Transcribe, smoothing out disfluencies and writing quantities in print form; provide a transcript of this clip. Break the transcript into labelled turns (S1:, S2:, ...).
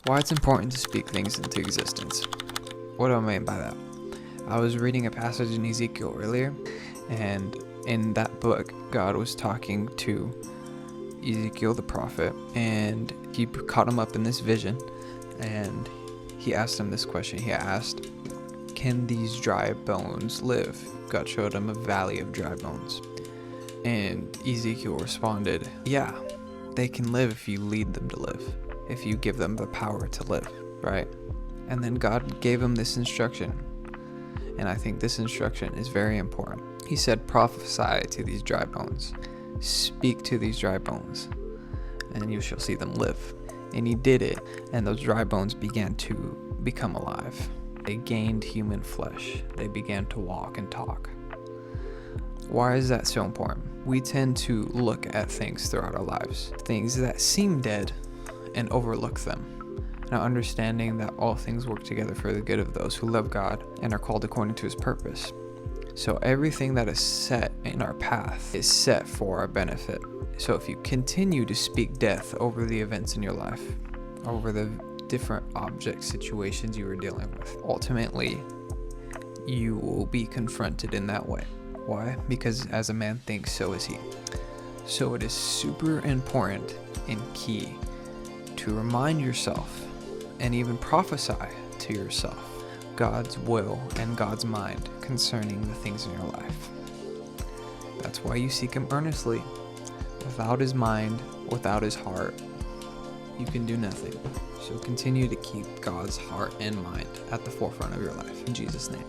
S1: Why it's important to speak things into existence. What do I mean by that? I was reading a passage in Ezekiel earlier, and in that book, God was talking to Ezekiel the prophet, and he caught him up in this vision, and he asked him this question. He asked, can these dry bones live? God showed him a valley of dry bones. And Ezekiel responded, yeah, they can live if you lead them to live, if you give them the power to live, right? And then God gave him this instruction. And I think this instruction is very important. He said, prophesy to these dry bones. Speak to these dry bones, and you shall see them live. And he did it, and those dry bones began to become alive. They gained human flesh. They began to walk and talk. Why is that so important? We tend to look at things throughout our lives, things that seem dead, and overlook them. Now, understanding that all things work together for the good of those who love God and are called according to his purpose. So everything that is set in our path is set for our benefit. So if you continue to speak death over the events in your life, over the different object situations you are dealing with, ultimately you will be confronted in that way. Why? Because as a man thinks, so is he. So it is super important and key to remind yourself and even prophesy to yourself God's will and God's mind concerning the things in your life. That's why you seek him earnestly. Without his mind, without his heart, you can do nothing. So continue to keep God's heart and mind at the forefront of your life. In Jesus' name.